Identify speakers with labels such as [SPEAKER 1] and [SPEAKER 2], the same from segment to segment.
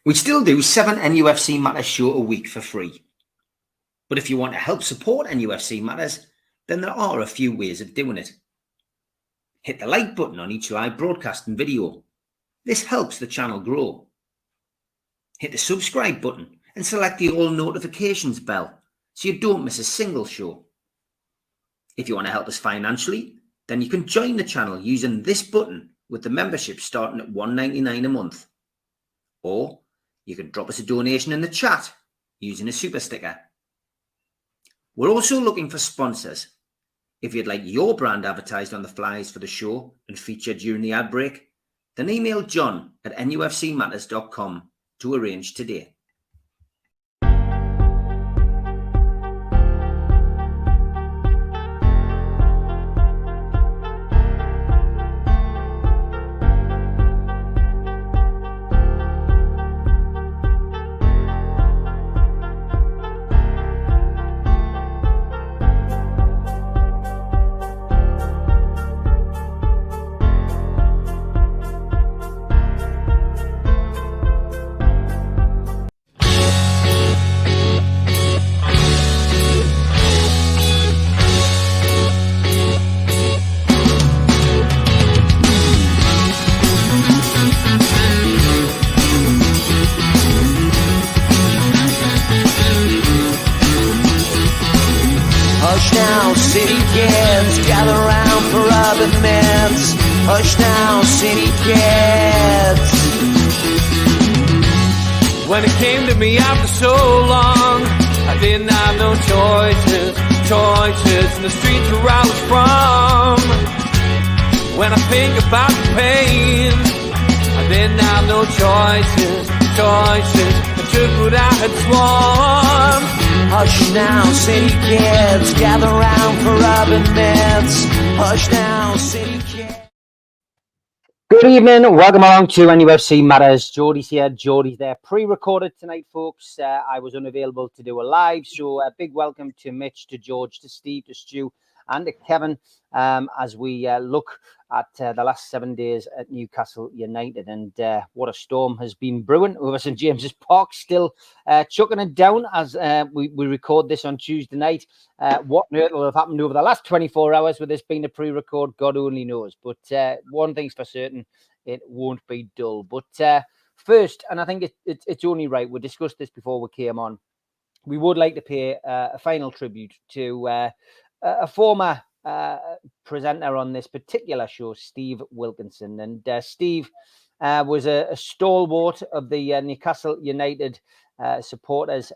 [SPEAKER 1] We still do 7 NUFC Matters show a week for free. But if you want to help support NUFC Matters, then there are a few ways of doing it. Hit the like button on each live broadcast and video. This helps the channel grow. Hit the subscribe button and select the all notifications bell so you don't miss a single show. If you want to help us financially, then you can join the channel using this button with the membership starting at $1.99 a month. Or you can drop us a donation in the chat using a super sticker. We're also looking for sponsors. If you'd like your brand advertised on the flyers for the show and featured during the ad break, then email john@nufcmatters.com to arrange today.
[SPEAKER 2] Hush now, city kids. When it came to me after so long, I didn't have no choices in the streets where I was from. When I think about the pain, I didn't have no choices. I took what I had sworn. Hush now, city kids, gather round for urban myths. Hush now, city kids.
[SPEAKER 1] Good evening, welcome along to NUFC Matters. Geordies here, Geordies there. Pre-recorded tonight, folks. I was unavailable to do a live, so a big welcome to Mitch, to George, to Steve, to Stu, and to Kevin as we look at the last 7 days at Newcastle United. And what a storm has been brewing over St James's Park, still chucking it down as we record this on Tuesday night. What on earth will have happened over the last 24 hours with this being a pre-record, God only knows. But one thing's for certain, it won't be dull. But first, and I think it's only right, we discussed this before we came on, we would like to pay a final tribute to a former presenter on this particular show, Steve Wilkinson. And Steve was a stalwart of the Newcastle United supporters,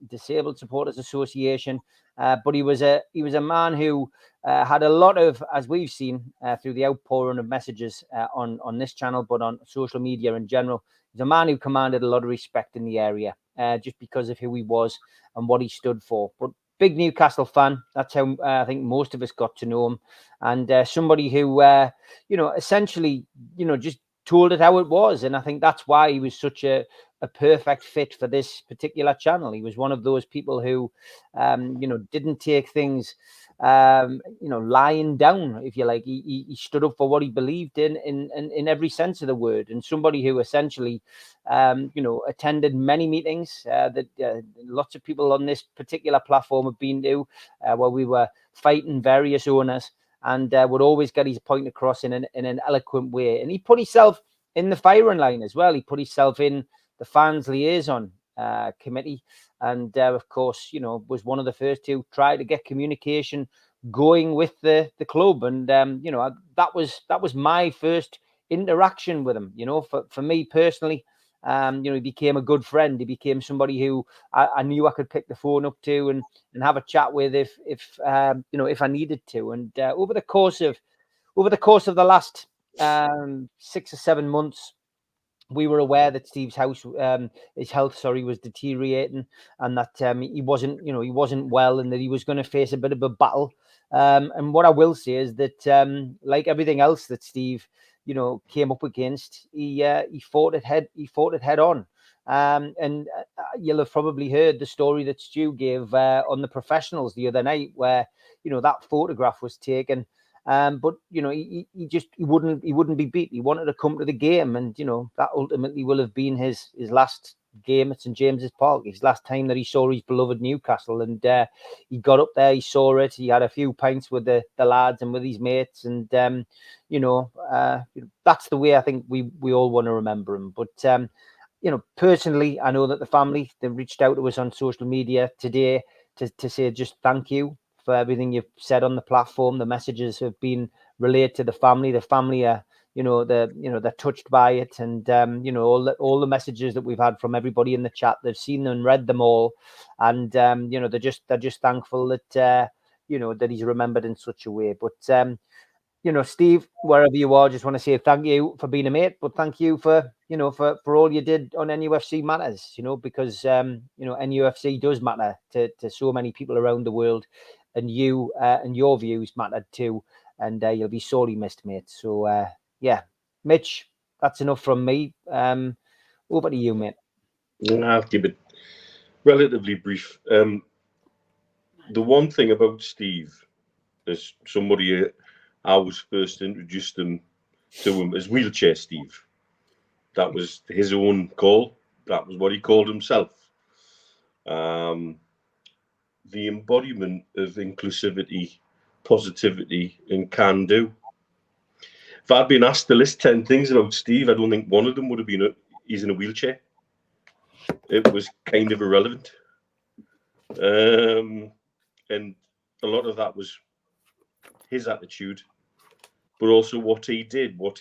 [SPEAKER 1] Disabled Supporters Association. But he was a man who had a lot of, as we've seen through the outpouring of messages on this channel, but on social media in general, he's a man who commanded a lot of respect in the area just because of who he was and what he stood for. But big Newcastle fan. That's how I think most of us got to know him. And somebody who, essentially, just told it how it was. And I think that's why he was such a perfect fit for this particular channel. He was one of those people who, didn't take things, lying down, if you like. He stood up for what he believed in every sense of the word. And somebody who essentially, attended many meetings that lots of people on this particular platform have been to, where we were fighting various owners, and would always get his point across in an eloquent way. And he put himself in the firing line as well. He put himself in the fans liaison committee, and of course, was one of the first to try to get communication going with the club. And that was my first interaction with him. For me personally, he became a good friend. He became somebody who I knew I could pick the phone up to and have a chat with if I needed to. And over the course of the last 6 or 7 months, we were aware that Steve's health was deteriorating, and that he wasn't well, and that he was going to face a bit of a battle. And what I will say is that, like everything else that Steve, came up against, he fought it head on. And you'll have probably heard the story that Stu gave on the Professionals the other night, where that photograph was taken. But he wouldn't be beat. He wanted to come to the game, and that ultimately will have been his last game at St James's Park, his last time that he saw his beloved Newcastle. And he got up there, he saw it, he had a few pints with the lads and with his mates, and that's the way I think we all want to remember him. But personally, I know that the family, they reached out to us on social media today to say just thank you for everything you've said on the platform. The messages have been relayed to the family. The family are, they're touched by it, and all the messages that we've had from everybody in the chat, they've seen and read them all, and they're just thankful that that he's remembered in such a way. But Steve, wherever you are, just want to say thank you for being a mate, but thank you for for all you did on NUFC Matters, because NUFC does matter to so many people around the world, and you and your views mattered too, and you'll be sorely missed, mate. So yeah, Mitch, that's enough from me. Over to you, mate.
[SPEAKER 3] I'll keep it relatively brief. The one thing about Steve is somebody I was first introduced to him as Wheelchair Steve. That was his own call. That was what he called himself. The embodiment of inclusivity, positivity, and can do. If I'd been asked to list 10 things about Steve, I don't think one of them would have been he's in a wheelchair. It was kind of irrelevant. And a lot of that was his attitude, but also what he did for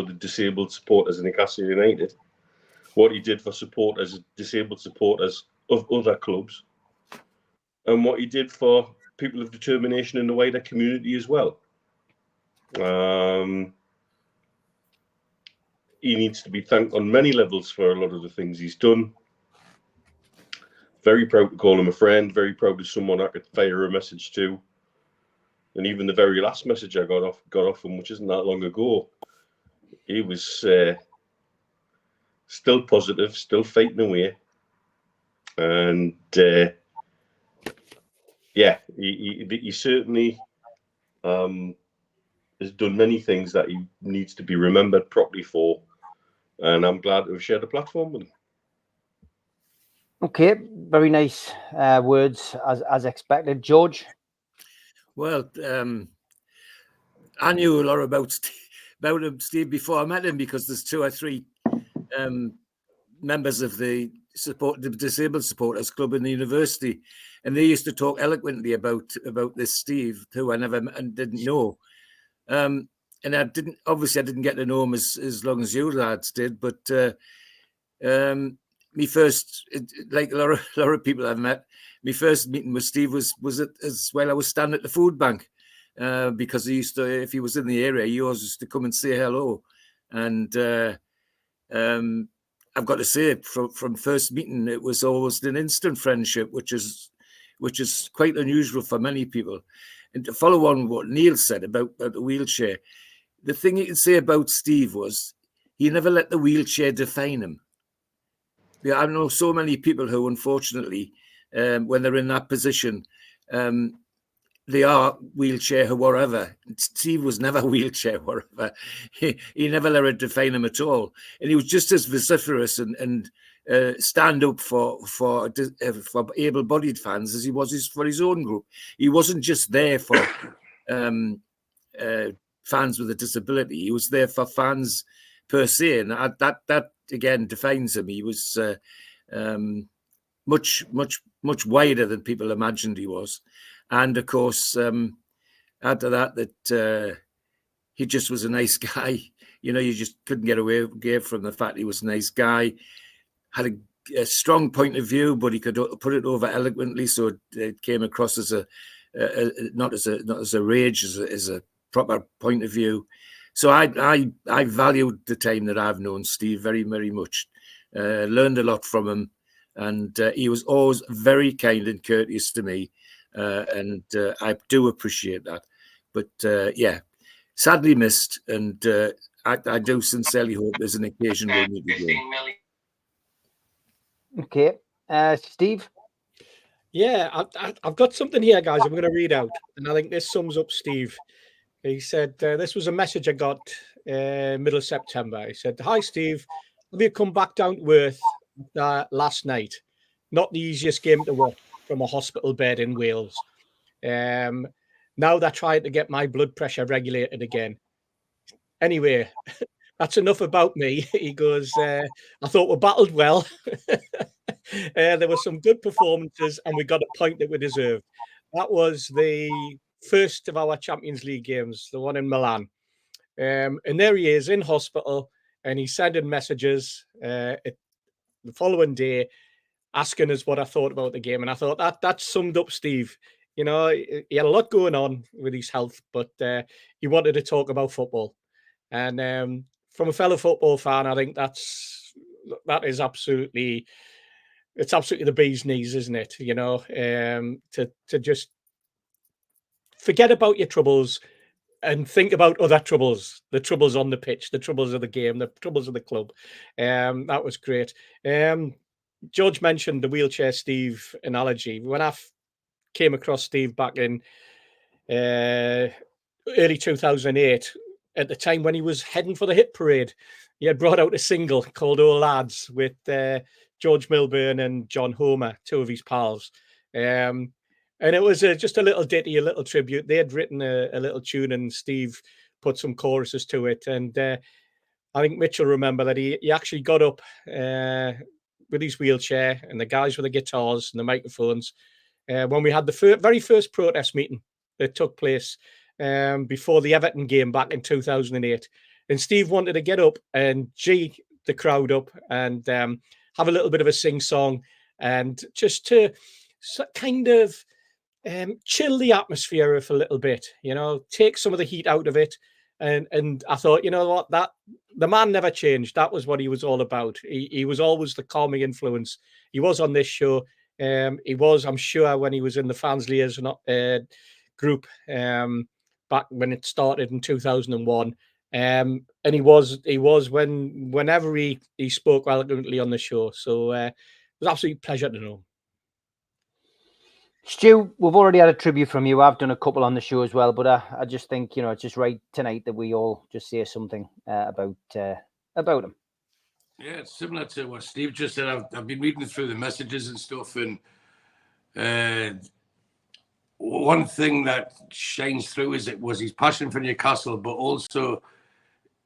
[SPEAKER 3] the disabled supporters in Newcastle United, what he did for disabled supporters of other clubs, and what he did for people of determination in the wider community as well. He needs to be thanked on many levels for a lot of the things he's done. Very proud to call him a friend, very proud of someone I could fire a message to. And even the very last message I got off him, which isn't that long ago, he was still positive, still fighting away. And he certainly has done many things that he needs to be remembered properly for. And I'm glad to have shared a platform with him.
[SPEAKER 1] Okay, very nice words as expected. George?
[SPEAKER 4] Well, I knew a lot about him, Steve, before I met him, because there's 2 or 3 members of the Disabled Supporters Club in the university, and they used to talk eloquently about this Steve, who I never didn't know. And I didn't get to know him as long as you lads did, but me first, like a lot of people I've met, my first meeting with Steve was while I was standing at the food bank, because he used to, if he was in the area, he always used to come and say hello. And I've got to say, from first meeting, it was almost an instant friendship, which is quite unusual for many people. And to follow on what Neil said about the wheelchair, the thing you can say about Steve was he never let the wheelchair define him. Yeah, I know so many people who, unfortunately, when they're in that position, they are wheelchair or whatever. Steve was never wheelchair or whatever. He never let it define him at all. And he was just as vociferous and stand up for able-bodied fans as he was for his own group. He wasn't just there for fans with a disability. He was there for fans per se, and that again defines him. He was much wider than people imagined he was, and of course, add to that he just was a nice guy. You know, you just couldn't get away from the fact he was a nice guy. Had a strong point of view, but he could put it over eloquently, so it came across as not as a rage, as a proper point of view. So I valued the time that I've known Steve very, very much. Learned a lot from him, and he was always very kind and courteous to me, and I do appreciate that. But yeah, sadly missed, and I do sincerely hope there's an occasion we'll meet again.
[SPEAKER 1] Okay, Steve?
[SPEAKER 5] Yeah, I've got something here, guys. I'm going to read out, and I think this sums up Steve He said, this was a message I got middle of September. He said, "Hi, Steve. Have you come back down to earth last night? Not the easiest game to watch from a hospital bed in Wales. Now they're trying to get my blood pressure regulated again. Anyway, that's enough about me." He goes, "I thought we battled well. There were some good performances and we got a point that we deserved." That was the first of our Champions League games, the one in Milan. And there he is in hospital, and he's sending messages the following day asking us what I thought about the game. And I thought that summed up Steve. You know, he had a lot going on with his health, but he wanted to talk about football. And from a fellow football fan, I think that is absolutely, it's absolutely the bee's knees, isn't it? You know, to just forget about your troubles and think about other troubles, the troubles on the pitch, the troubles of the game, the troubles of the club. That was great. George mentioned the wheelchair Steve analogy. When I came across Steve back in early 2008, at the time when he was heading for the hit parade, he had brought out a single called "Oh Lads" with George Milburn and John Homer, two of his pals. And it was just a little ditty, a little tribute. They had written a little tune and Steve put some choruses to it. And I think Mitch will remember that he actually got up with his wheelchair and the guys with the guitars and the microphones when we had the very first protest meeting that took place before the Everton game back in 2008. And Steve wanted to get up and G the crowd up and have a little bit of a sing-song and just to kind of chill the atmosphere for a little bit, you know, take some of the heat out of it. And I thought, you know what, that the man never changed. That was what he was all about. He was always the calming influence. He was on this show. He was, I'm sure, when he was in the fans liaison group back when it started in 2001. And he was whenever he spoke eloquently on the show. So it was an absolute pleasure to know.
[SPEAKER 1] Stu, we've already had a tribute from you. I've done a couple on the show as well, but I just think, you know, it's just right tonight that we all just say something about him.
[SPEAKER 6] Yeah, it's similar to what Steve just said. I've been reading through the messages and stuff, and one thing that shines through was his passion for Newcastle, but also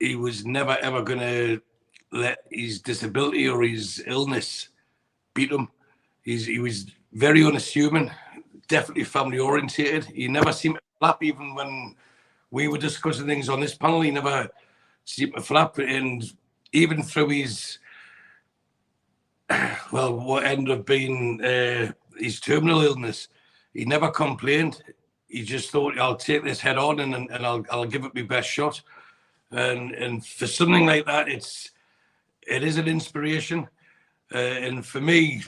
[SPEAKER 6] he was never ever going to let his disability or his illness beat him. He was very unassuming, definitely family orientated. He never seemed to flap, even when we were discussing things on this panel. He never seemed to flap, and even through his what ended up being his terminal illness, he never complained. He just thought, "I'll take this head on and I'll give it my best shot." And for something like that, it is an inspiration. And for me,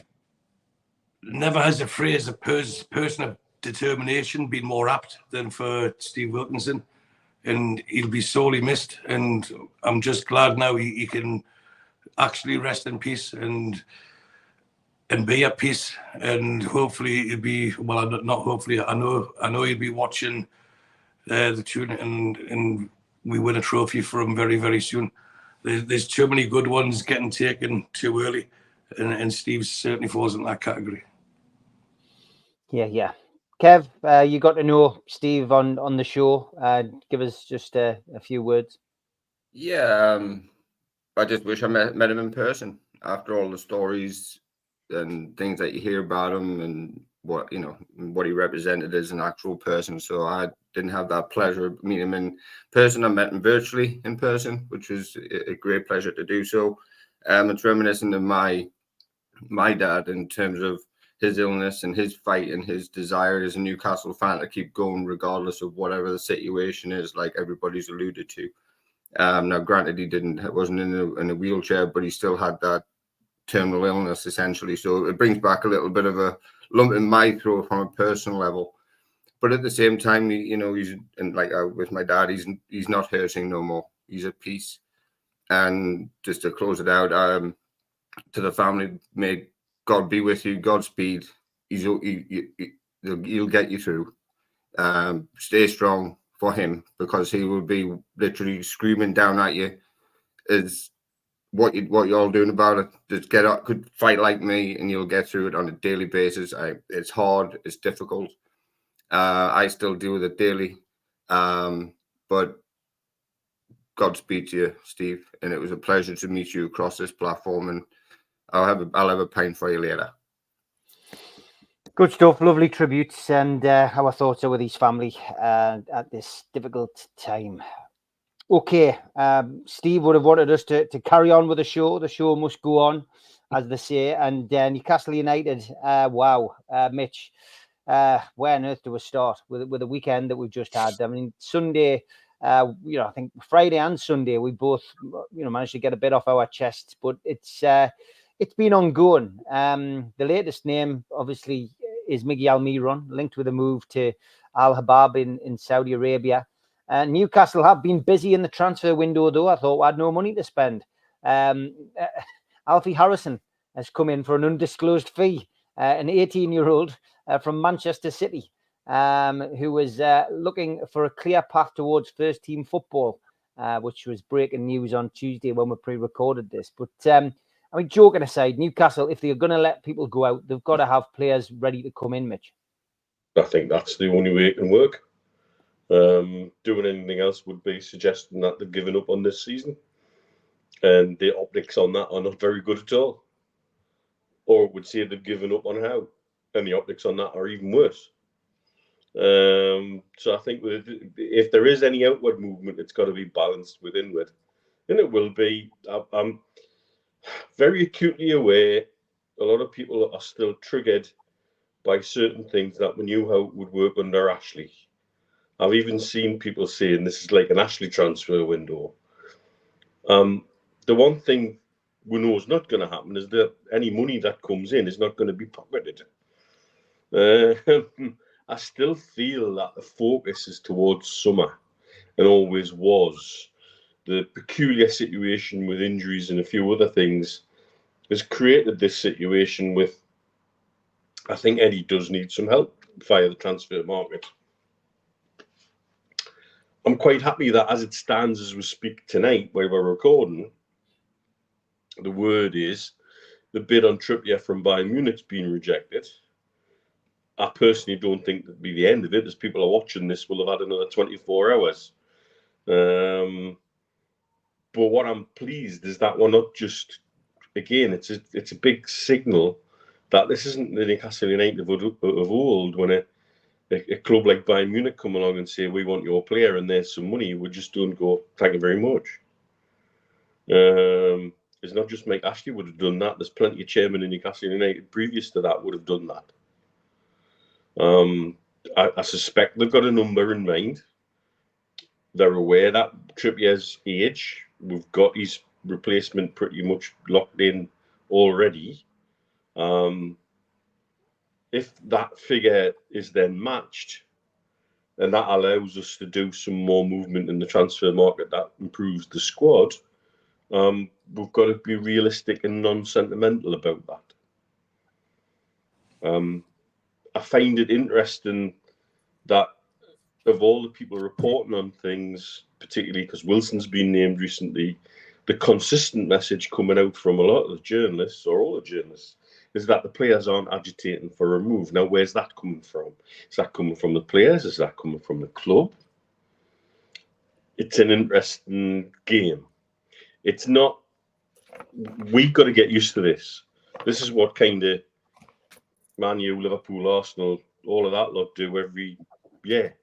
[SPEAKER 6] never has a phrase, a person of determination been more apt than for Steve Wilkinson. And he'll be sorely missed. And I'm just glad now he can actually rest in peace and be at peace. And hopefully he'll be, well, not hopefully, I know he'll be watching the tune and we win a trophy for him very, very soon. There's too many good ones getting taken too early. And Steve certainly falls in that category.
[SPEAKER 1] Yeah. Kev, you got to know Steve on the show. Give us just a few words.
[SPEAKER 7] Yeah, I just wish I met him in person after all the stories and things that you hear about him and what he represented as an actual person. So I didn't have that pleasure of meeting him in person. I met him virtually in person, which was a great pleasure to do so. It's reminiscent of my dad in terms of his illness and his fight and his desire as a Newcastle fan to keep going regardless of whatever the situation is, like everybody's alluded to. Now, granted, he wasn't in a wheelchair, but he still had that terminal illness essentially. So it brings back a little bit of a lump in my throat from a personal level. But at the same time, he's with my dad, he's not hurting no more. He's at peace. And just to close it out, to the family, may God be with you. Godspeed. He'll get you through. Stay strong. for him, because he will be literally screaming down at you, is what you're all doing about it. Just get up, could fight like me, and you'll get through it on a daily basis. It's hard, it's difficult. I still deal with it daily, but Godspeed to you, Steve. And it was a pleasure to meet you across this platform. And I'll have a pint for you later.
[SPEAKER 1] Good stuff, lovely tributes, and our thoughts are with his family at this difficult time. Okay, Steve would have wanted us to carry on with the show. The show must go on, as they say. And Newcastle United, wow, Mitch, where on earth do we start with the weekend that we've just had? I mean, Sunday, I think Friday and Sunday, we both, managed to get a bit off our chests, but it's been ongoing. The latest name, obviously, is Miguel Almiron, linked with a move to Al Habab in Saudi Arabia. Newcastle have been busy in the transfer window, though. I thought we had no money to spend. Alfie Harrison has come in for an undisclosed fee, an 18-year-old from Manchester City, who was looking for a clear path towards first-team football, which was breaking news on Tuesday when we pre-recorded this. But joking aside, Newcastle, if they're going to let people go out, they've got to have players ready to come in, Mitch.
[SPEAKER 3] I think that's the only way it can work. Doing anything else would be suggesting that they've given up on this season. And the optics on that are not very good at all. Or it would say they've given up on how. And the optics on that are even worse. So I think if there is any outward movement, it's got to be balanced with inward. And it will be. I'm very acutely aware a lot of people are still triggered by certain things that we knew how it would work under Ashley. I've even seen people saying this is like an Ashley transfer window. The one thing we know is not going to happen is that any money that comes in is not going to be pocketed. I still feel that the focus is towards summer and always was. The peculiar situation with injuries and a few other things has created this situation with, I think Eddie does need some help via the transfer market. I'm quite happy that as it stands as we speak tonight, where we're recording, the word is the bid on Trippier from Bayern Munich's been rejected. I personally don't think that'll be the end of it, as people are watching this will have had another 24 hours. But what I'm pleased is that we're not just, again, it's a big signal that this isn't the Newcastle United of old, when a club like Bayern Munich come along and say, we want your player and there's some money. We just don't go, thank you very much. It's not just Mike Ashley would have done that. There's plenty of chairmen in Newcastle United previous to that would have done that. I suspect they've got a number in mind. They're aware that Trippier's age, we've got his replacement pretty much locked in already. If that figure is then matched, and that allows us to do some more movement in the transfer market that improves the squad, we've got to be realistic and non-sentimental about that. I find it interesting that of all the people reporting on things, particularly because Wilson's been named recently, the consistent message coming out from a lot of the journalists, or all the journalists, is that the players aren't agitating for a move. Now, where's that coming from? Is that coming from the players? Is that coming from the club? It's an interesting game. It's not... We've got to get used to this. This is what kind of Man U, Liverpool, Arsenal, all of that lot do every year.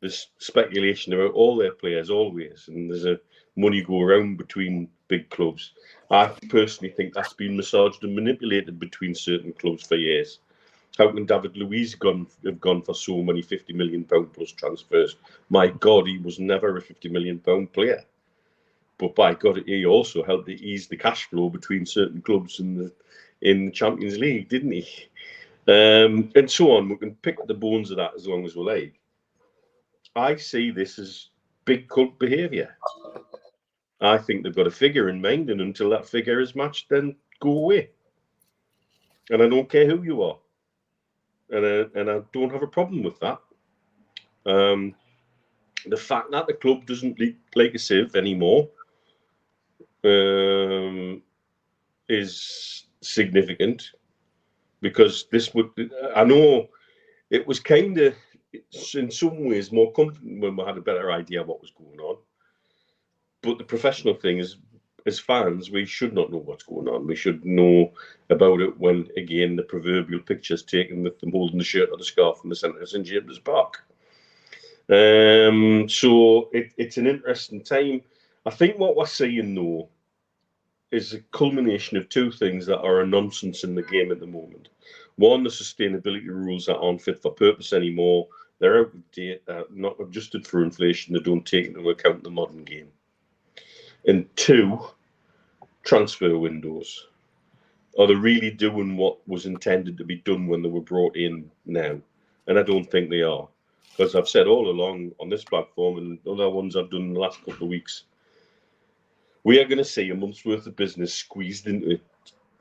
[SPEAKER 3] There's speculation about all their players always, and there's a money go around between big clubs. I personally think that's been massaged and manipulated between certain clubs for years. How can David Luiz have gone for so many £50 million plus transfers? My God, he was never a £50 million player. But by God, he also helped to ease the cash flow between certain clubs in the Champions League, didn't he? And so on. We can pick the bones of that as long as we like. I see this as big cult behaviour. I think they've got a figure in mind, and until that figure is matched, then go away. And I don't care who you are. And I don't have a problem with that. the fact that the club doesn't like a sieve anymore is significant, because this would, I know it was kind of in some ways more comforting when we had a better idea of what was going on. But the professional thing is, as fans, we should not know what's going on. We should know about it when, again, the proverbial picture's taken with them holding the shirt or the scarf in the centre of St James's Park. So it's an interesting time. I think what we're seeing, though, is a culmination of two things that are a nonsense in the game at the moment. One, the sustainability rules that aren't fit for purpose anymore. They're out of date, not adjusted for inflation. They don't take into account the modern game. And two, transfer windows. Are they really doing what was intended to be done when they were brought in now? And I don't think they are. Because I've said all along on this platform and other ones I've done in the last couple of weeks, we are going to see a month's worth of business squeezed into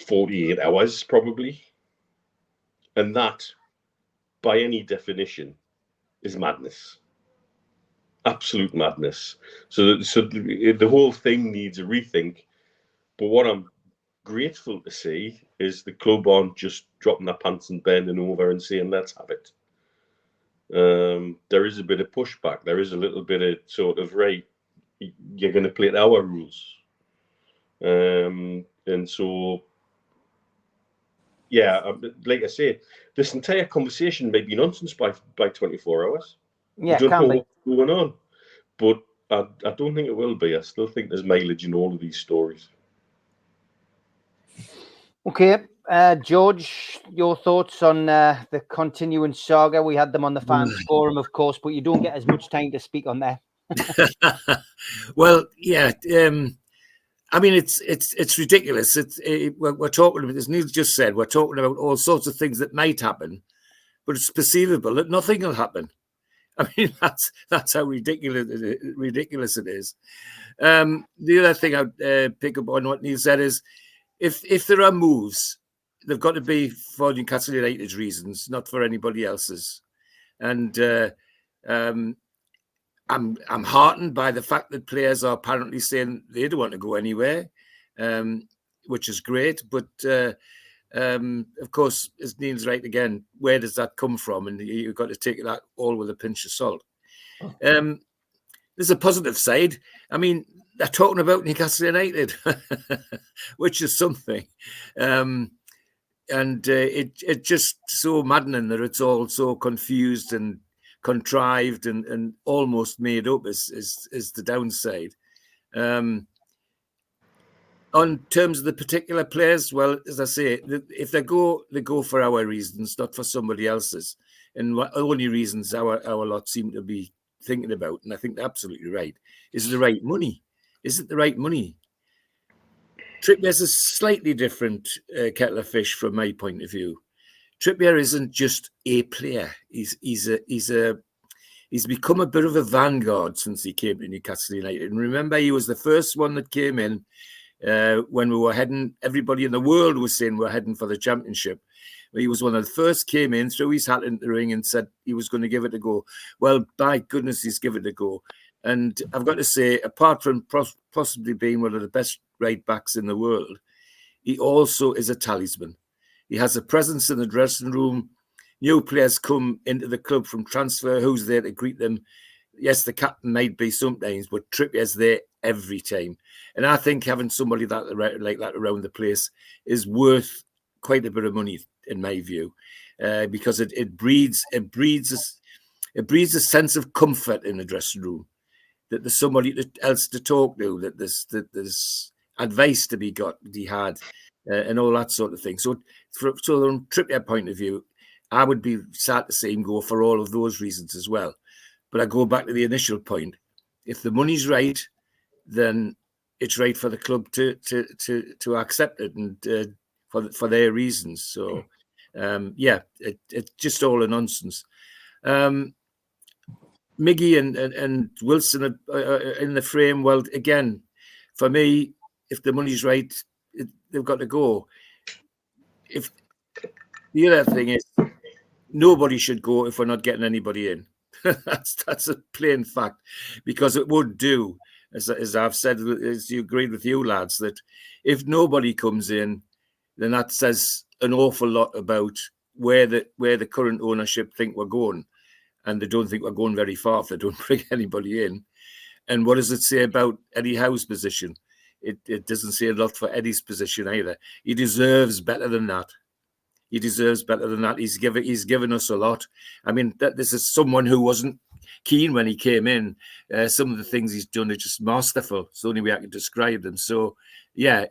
[SPEAKER 3] 48 hours, probably. And that, by any definition, is madness. Absolute madness. So the whole thing needs a rethink. But what I'm grateful to see is the club aren't just dropping their pants and bending over and saying, let's have it. There is a bit of pushback. There is a little bit of sort of, right, you're going to play at our rules. And so, yeah, like I say, this entire conversation may be nonsense by 24 hours.
[SPEAKER 1] Yeah,
[SPEAKER 3] we don't know
[SPEAKER 1] be.
[SPEAKER 3] what's going on. But I don't think it will be. I still think there's mileage in all of these stories.
[SPEAKER 1] Okay, George, your thoughts on the continuing saga? We had them on the fans forum, of course, but you don't get as much time to speak on there.
[SPEAKER 4] Well, yeah. I mean, it's ridiculous. We're talking about, as Neil just said, we're talking about all sorts of things that might happen, but it's perceivable that nothing will happen. I mean, that's how ridiculous it is. The other thing I'd pick up on what Neil said is, if there are moves, they've got to be for Newcastle United's reasons, not for anybody else's. And I'm heartened by the fact that players are apparently saying they don't want to go anywhere, which is great. But of course, as Neil's right again, where does that come from? And you've got to take that all with a pinch of salt. There's a positive side. I mean, they're talking about Newcastle United, which is something. And it's just so maddening that it's all so confused and contrived and almost made up is the downside. On terms of the particular players, well, as I say, if they go for our reasons, not for somebody else's. And the only reasons our lot seem to be thinking about, and I think they're absolutely right, is the right money. Is it the right money? Trippier's a slightly different kettle of fish from my point of view. Trippier isn't just a player. He's become a bit of a vanguard since he came to Newcastle United. And remember, he was the first one that came in when we were heading. Everybody in the world was saying we're heading for the championship. He was one of the first came in, threw his hat into the ring and said he was going to give it a go. Well, by goodness, he's given it a go. And I've got to say, apart from possibly being one of the best right backs in the world, he also is a talisman. He has a presence in the dressing room. New players come into the club from transfer. Who's there to greet them? Yes, the captain might be sometimes, but Trippier's there every time. And I think having somebody like that around the place is worth quite a bit of money, in my view, because it breeds a sense of comfort in the dressing room, that there's somebody else to talk to, that there's advice to be had, and all that sort of thing. So from Trippier point of view, I would be sad to see him go for all of those reasons as well. But I go back to the initial point. If the money's right, then it's right for the club to accept it and for their reasons. So, it's just all a nonsense. Miggy and Wilson are in the frame. Well, again, for me, if the money's right, they've got to go. The other thing is, nobody should go if we're not getting anybody in. That's a plain fact, because it would do, as I've said, as you agreed with you lads, that if nobody comes in, then that says an awful lot about where the current ownership think we're going, and they don't think we're going very far if they don't bring anybody in. And what does it say about Eddie Howe's position? It doesn't say a lot for Eddie's position either. He deserves better than that. He deserves better than that. He's given us a lot. I mean, this is someone who wasn't keen when he came in. Some of the things he's done are just masterful. It's the only way I can describe them. So, yeah,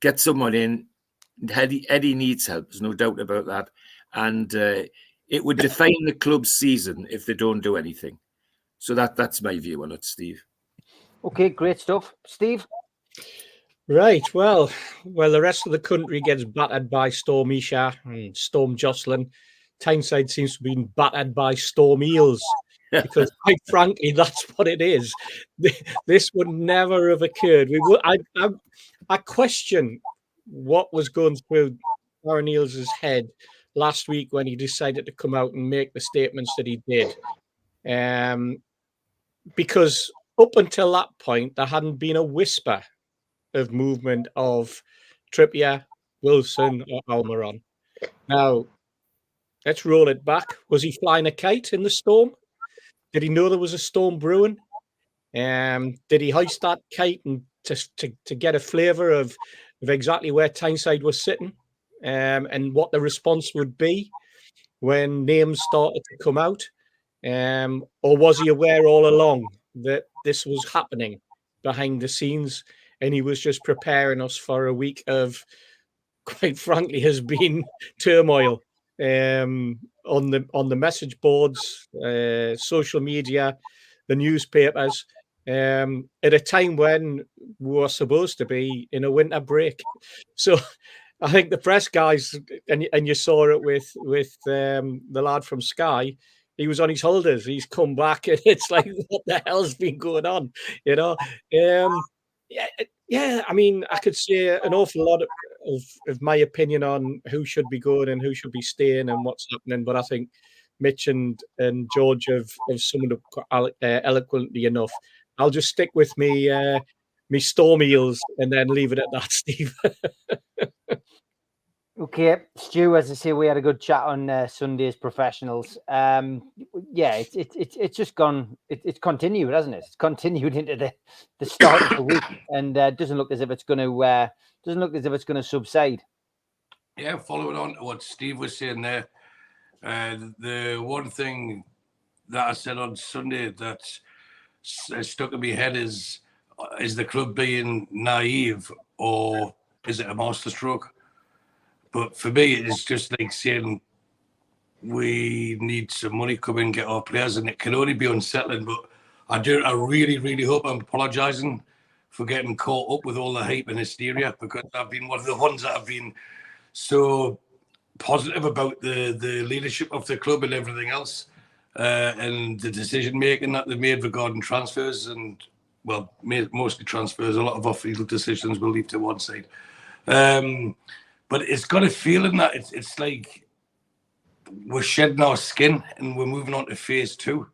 [SPEAKER 4] get someone in. Eddie needs help. There's no doubt about that. And it would define the club's season if they don't do anything. So that's my view on it, Steve.
[SPEAKER 1] Okay, great stuff. Steve?
[SPEAKER 5] Right, well, the rest of the country gets battered by Storm Isha and Storm Jocelyn. Tyneside seems to be battered by Storm Eels, because quite frankly, that's what it is. This would never have occurred. I question what was going through Aaron Eels' head last week when he decided to come out and make the statements that he did. Because up until that point, there hadn't been a whisper of movement of Trippier, Wilson, or Almiron. Now, let's roll it back. Was he flying a kite in the storm? Did he know there was a storm brewing? Did he hoist that kite and to get a flavour of exactly where Tyneside was sitting, and what the response would be when names started to come out? Or was he aware all along that this was happening behind the scenes, and he was just preparing us for a week of, quite frankly, has been turmoil on the message boards, social media, the newspapers, at a time when we were supposed to be in a winter break. So I think the press guys, and you saw it with the lad from Sky, he was on his holidays. He's come back, and it's like, what the hell's been going on? You know? Yeah. I mean, I could say an awful lot of my opinion on who should be going and who should be staying and what's happening, but I think Mitch and George have summed up eloquently enough. I'll just stick with me Storm Eels and then leave it at that, Steve.
[SPEAKER 1] Okay, Stu, as I say, we had a good chat on Sunday's professionals. Yeah, it's just gone. It's continued, hasn't it? It's continued into the start of the week, and doesn't look as if it's going to subside.
[SPEAKER 6] Yeah, following on to what Steve was saying there, the one thing that I said on Sunday that stuck in my head is the club being naive, or is it a masterstroke? But for me, it's just like saying we need some money, come in, get our players, and it can only be unsettling. But I really, really hope I'm apologising for getting caught up with all the hype and hysteria, because I've been one of the ones that have been so positive about the leadership of the club and everything else, and the decision making that they've made regarding transfers, and well, mostly transfers. A lot of off-field decisions we'll leave to one side. But it's got a feeling that it's like we're shedding our skin and we're moving on to phase 2.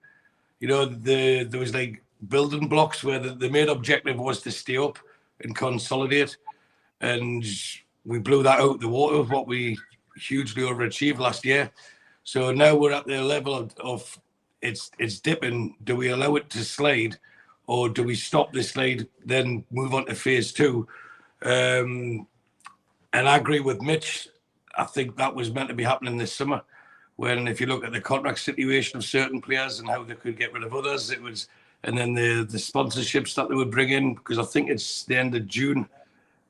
[SPEAKER 6] You know, there was like building blocks where the main objective was to stay up and consolidate, and we blew that out the water with what we hugely overachieved last year. So now we're at the level of it's dipping. Do we allow it to slide, or do we stop the slide, then move on to phase 2? And I agree with Mitch. I think that was meant to be happening this summer, when if you look at the contract situation of certain players and how they could get rid of others, it was, and then the sponsorships that they would bring in, because I think it's the end of June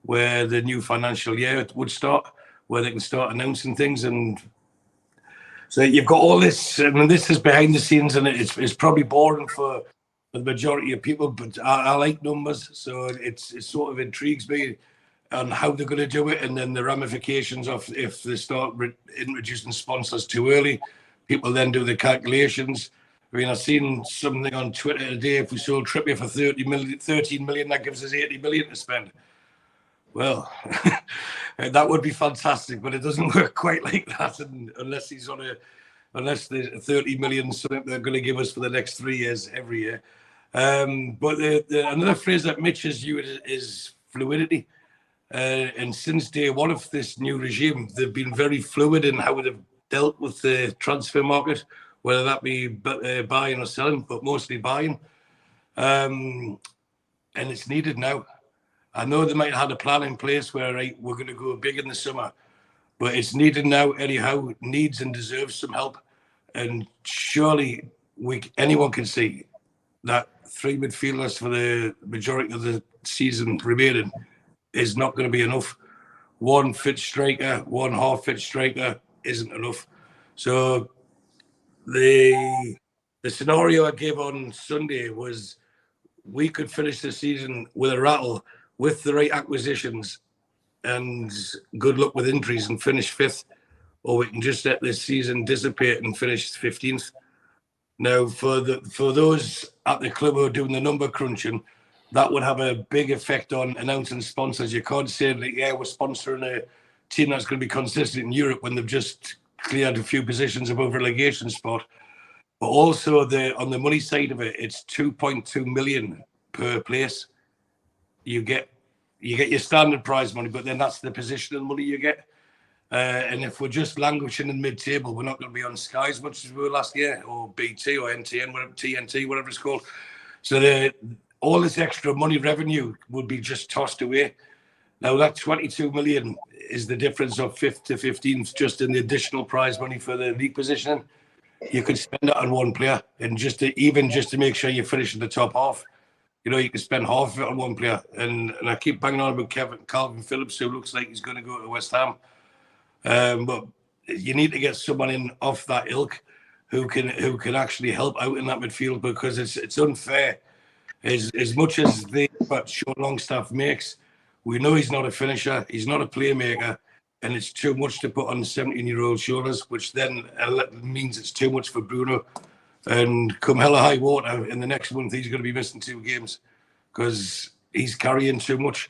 [SPEAKER 6] where the new financial year would start, where they can start announcing things. And so you've got all this, I mean, this is behind the scenes, and it's probably boring for the majority of people, but I like numbers, so it sort of intrigues me on how they're going to do it, and then the ramifications of if they start introducing sponsors too early. People then do the calculations. I mean, I've seen something on Twitter today. If we sold Trippier for 13 million, that gives us 80 million to spend. Well, that would be fantastic, but it doesn't work quite like that, unless he's on unless there's 30 million something they're going to give us for the next 3 years every year. But another phrase that Mitch has used is fluidity. And since day one of this new regime, they've been very fluid in how they've dealt with the transfer market, whether that be buying or selling, but mostly buying. And it's needed now. I know they might have had a plan in place where, right, we're going to go big in the summer, but it's needed now anyhow. It needs and deserves some help. And surely anyone can see that 3 midfielders for the majority of the season remaining is not going to be enough. 1 fit striker, 1 half fit striker isn't enough. So the scenario I gave on Sunday was we could finish the season with a rattle with the right acquisitions and good luck with injuries and finish 5th, or we can just let this season dissipate and finish 15th. Now, for those at the club who are doing the number crunching, that would have a big effect on announcing sponsors. You can't say that, yeah, we're sponsoring a team that's going to be consistent in Europe when they've just cleared a few positions above relegation spot. But also on the money side of it, it's 2.2 million per place. You get your standard prize money, but then that's the positional money you get. And if we're just languishing in mid-table, we're not going to be on Sky as much as we were last year, or BT or NTN, TNT, whatever it's called. So all this extra money revenue would be just tossed away. Now that 22 million is the difference of 5th to 15th, just in the additional prize money for the league positioning. You could spend it on one player, and just to make sure you finish in the top half. You know, you can spend half of it on one player. And I keep banging on about Calvin Phillips, who looks like he's going to go to West Ham. But you need to get someone in off that ilk who can actually help out in that midfield, because it's unfair. As much as what Sean Longstaff makes, we know he's not a finisher, he's not a playmaker, and it's too much to put on 17-year-old shoulders, which then means it's too much for Bruno. And come hell or high water, in the next month he's going to be missing 2 games because he's carrying too much.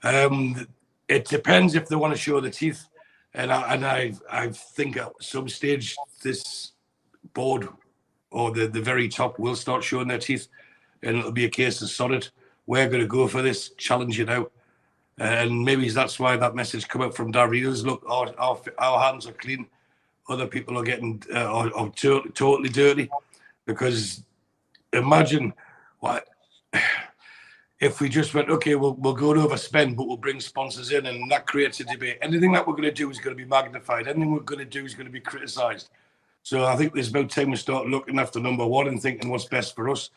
[SPEAKER 6] It depends if they want to show the teeth. And I think at some stage this board or the very top will start showing their teeth, and it'll be a case of solid. We're going to go for this, challenge it out. And maybe that's why that message come up from Darrius. Look, our hands are clean. Other people are getting are totally dirty. Because imagine what if we just went, okay, we'll go to overspend, but we'll bring sponsors in, and that creates a debate. Anything that we're going to do is going to be magnified. Anything we're going to do is going to be criticised. So I think there's about time we start looking after number one and thinking what's best for us.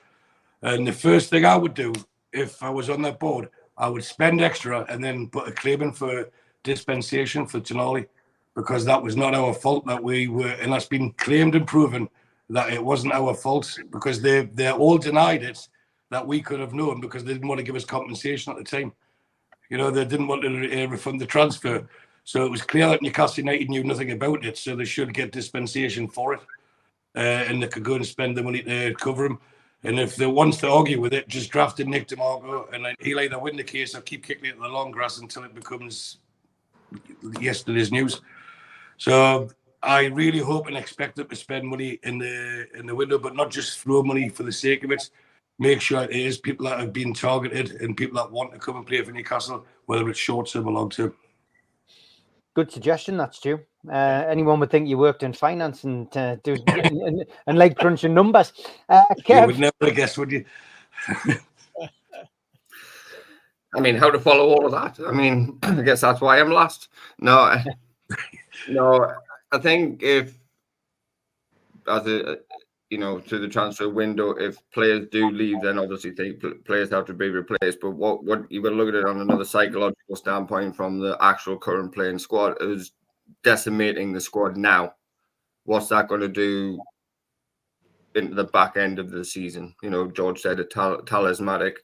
[SPEAKER 6] And the first thing I would do if I was on that board, I would spend extra and then put a claim in for dispensation for Tonali, because that was not our fault that we were, and that's been claimed and proven that it wasn't our fault, because they're all denied it, that we could have known, because they didn't want to give us compensation at the time. You know, they didn't want to refund the transfer. So it was clear that Newcastle United knew nothing about it, so they should get dispensation for it. And they could go and spend the money to cover him. And if they wants to argue with it, just draft in Nick DeMarco, and he'll either win the case or keep kicking it in the long grass until it becomes yesterday's news. So I really hope and expect them to spend money in the window, but not just throw money for the sake of it. Make sure it is people that have been targeted and people that want to come and play for Newcastle, whether it's short term or long term.
[SPEAKER 1] Good suggestion, that's Stu. Anyone would think you worked in finance and and like crunching numbers. Kev,
[SPEAKER 6] You would never have guessed, would you?
[SPEAKER 7] I mean, how to follow all of that? I mean, I guess that's why I'm last. No, I think if, as a, to the transfer window, if players do leave, then obviously players have to be replaced. But what you got to look at it on another psychological standpoint from the actual current playing squad. It was decimating the squad now. What's that going to do into the back end of the season? George said a talismanic,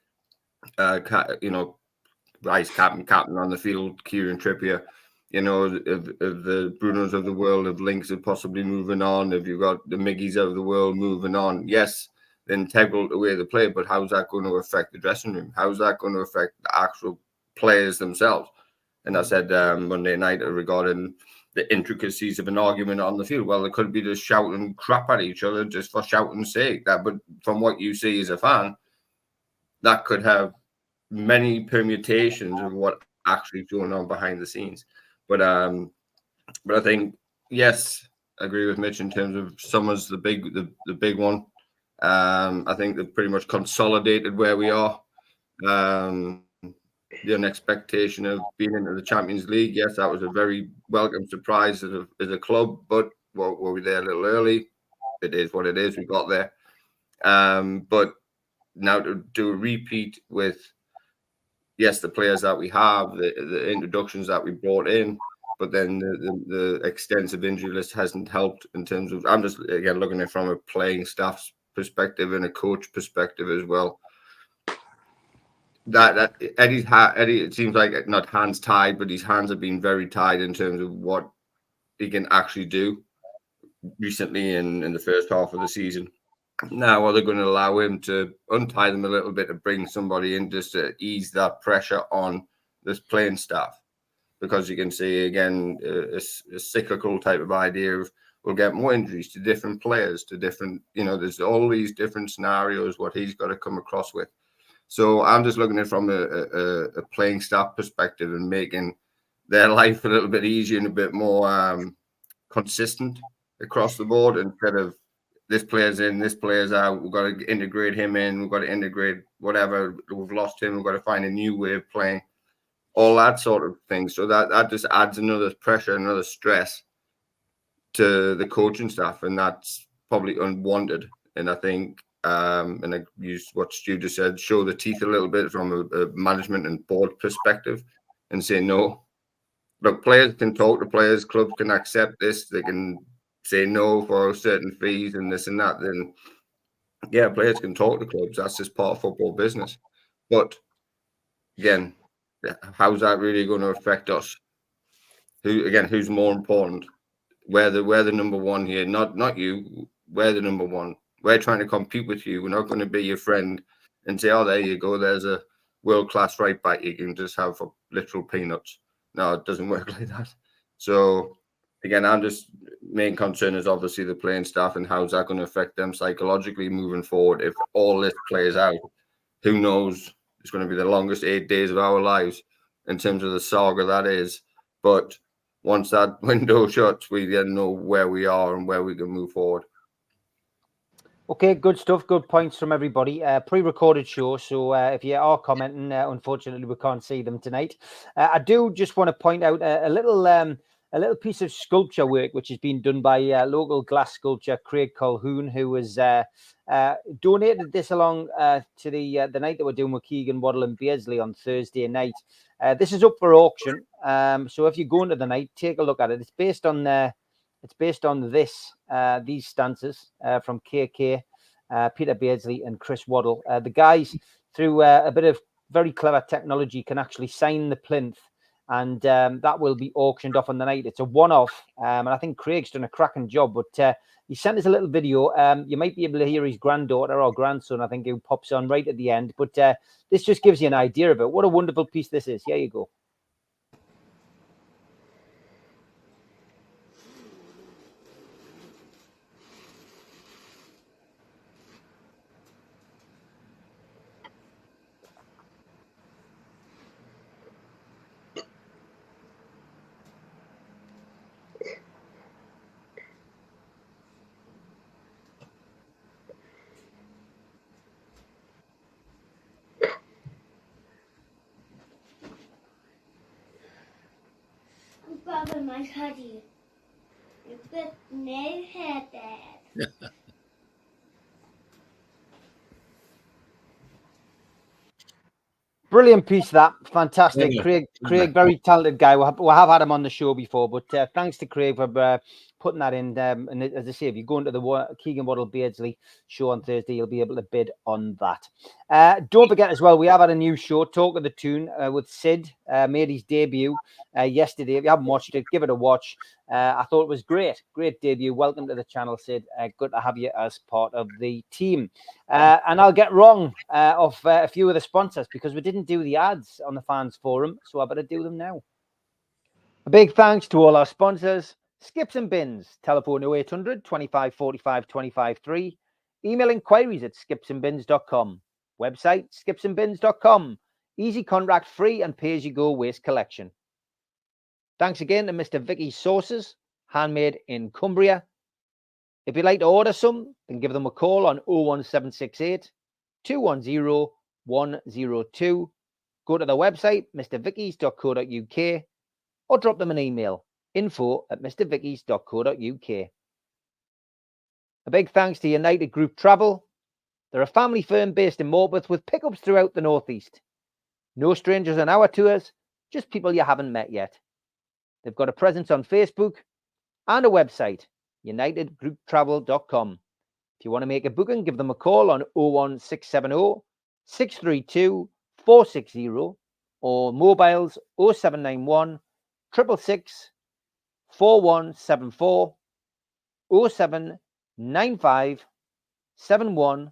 [SPEAKER 7] vice captain on the field, Kieran Trippier. If the Brunos of the world, if Links are possibly moving on, if you've got the Miggies of the world moving on, yes, they're integral to the way they play, but how's that going to affect the dressing room? How's that going to affect the actual players themselves? And I said Monday night regarding the intricacies of an argument on the field. Well, they could be just shouting crap at each other just for shouting's sake. But from what you see as a fan, that could have many permutations of what actually going on behind the scenes. But I think, yes, I agree with Mitch in terms of summer's the big one. I think they've pretty much consolidated where we are. The expectation of being into the Champions League, yes, that was a very welcome surprise as a club, but were we there a little early? It is what it is. We got there. But now to do a repeat with, yes, the players that we have, the introductions that we brought in, but then the extensive injury list hasn't helped in terms of, I'm just, again, looking at it from a playing staff's perspective and a coach perspective as well. That Eddie, it seems like not hands tied, but his hands have been very tied in terms of what he can actually do recently in the first half of the season. Now, are they going to allow him to untie them a little bit to bring somebody in just to ease that pressure on this playing staff? Because you can see, again, a cyclical type of idea of we'll get more injuries to different players, to different, there's all these different scenarios what he's got to come across with. So I'm just looking at it from a playing staff perspective and making their life a little bit easier and a bit more consistent across the board, instead of this player's in, this player's out. We've got to integrate him in. We've got to integrate whatever. We've lost him. We've got to find a new way of playing. All that sort of thing. So that just adds another pressure, another stress to the coaching staff, and that's probably unwanted. And I think, and I use what Stu just said, show the teeth a little bit from a management and board perspective and say, no, look, players can talk to players, clubs can accept this, they can say no for certain fees and this and that. Then, yeah, players can talk to clubs. That's just part of football business. But again, how's that really going to affect us? Who's more important? We're the number one here, not you. We're the number one. We're trying to compete with you. We're not going to be your friend and say, oh, there you go. There's a world-class right back you can just have for literal peanuts. No, it doesn't work like that. So, again, I'm just main concern is obviously the playing staff and how's that going to affect them psychologically moving forward. If all this plays out, who knows? It's going to be the longest 8 days of our lives in terms of the saga that is. But once that window shuts, we then know where we are and where we can move forward.
[SPEAKER 1] Okay, good stuff. Good points from everybody. Pre-recorded show, so if you are commenting, unfortunately we can't see them tonight. I do just want to point out a little piece of sculpture work which has been done by local glass sculptor Craig Colquhoun, who has donated this along to the night that we're doing with Keegan, Waddle and Beardsley on Thursday night. This is up for auction, so if you go into the night, take a look at it. It's based on these stances from KK, Peter Beardsley and Chris Waddle. The guys, through a bit of very clever technology, can actually sign the plinth, and that will be auctioned off on the night. It's a one-off, and I think Craig's done a cracking job, but he sent us a little video. You might be able to hear his granddaughter or grandson, I think, who pops on right at the end, but this just gives you an idea of it. What a wonderful piece this is. Here you go.
[SPEAKER 8] Brother, my hoodie. It's with no hair, Dad.
[SPEAKER 1] Brilliant piece, that. Fantastic. Craig, very talented guy. We have had him on the show before, but thanks to Craig for putting that in. And as I say, if you go into the Keegan Waddle Beardsley show on Thursday, you'll be able to bid on that. Don't forget as well, we have had a new show, Talk of the Tune, with Sid. Made his debut yesterday. If you haven't watched it, give it a watch. I thought it was great. Great debut. Welcome to the channel, Sid. Good to have you as part of the team. And I'll get wrong of a few of the sponsors because we didn't do the ads on the fans forum, so I better do them now. A big thanks to all our sponsors: Skips and Bins, telephone 0800 25 45 25 3, email inquiries at skipsandbins.com, website skipsandbins.com, easy contract free and pay-as-you-go waste collection. Thanks again to Mr. Vicky's Sauces, handmade in Cumbria. If you'd like to order some, then give them a call on 01768 210 102. Go to the website, mrvickys.co.uk, or drop them an email, info@mrvickys.co.uk. A big thanks to United Group Travel. They're a family firm based in Morpeth with pickups throughout the Northeast. No strangers on our tours, just people you haven't met yet. They've got a presence on Facebook and a website, unitedgrouptravel.com. If you want to make a booking, give them a call on 01670 632 460 or mobiles 0791 666 4174 0795 71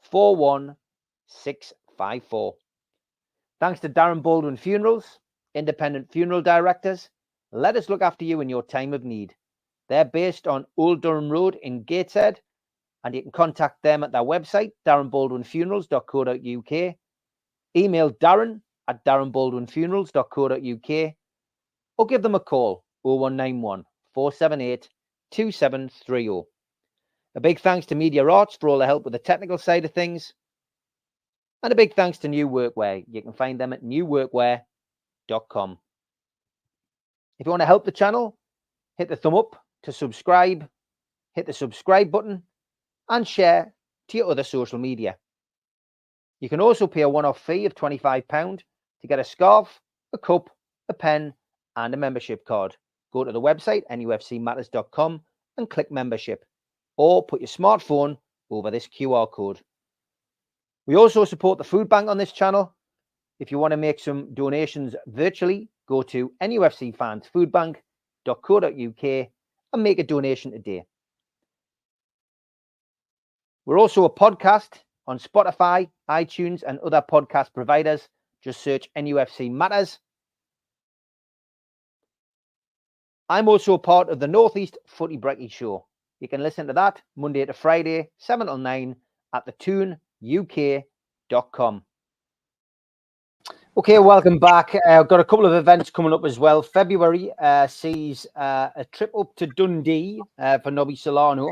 [SPEAKER 1] 41654. Thanks to Darren Baldwin Funerals, independent funeral directors. Let us look after you in your time of need. They're based on Old Durham Road in Gateshead, and you can contact them at their website, darrenbaldwinfunerals.co.uk. Email darren@darrenbaldwinfunerals.co.uk, or give them a call, 0191 478 2730. A big thanks to Media Arts for all the help with the technical side of things. And a big thanks to New Workwear. You can find them at newworkwear.com. If you want to help the channel, hit the thumb up to subscribe, hit the subscribe button, and share to your other social media. You can also pay a one-off fee of £25 to get a scarf, a cup, a pen, and a membership card. Go to the website, nufcmatters.com, and click membership, or put your smartphone over this QR code. We also support the food bank on this channel. If you want to make some donations virtually, go to nufcfansfoodbank.co.uk and make a donation today. We're also a podcast on Spotify, iTunes, and other podcast providers. Just search NUFC Matters. I'm also a part of the Northeast Footy Brekkie Show. You can listen to that Monday to Friday, 7 till 9 at thetuneuk.com. Okay, welcome back. I've got a couple of events coming up as well. February sees a trip up to Dundee for Nobby Solano,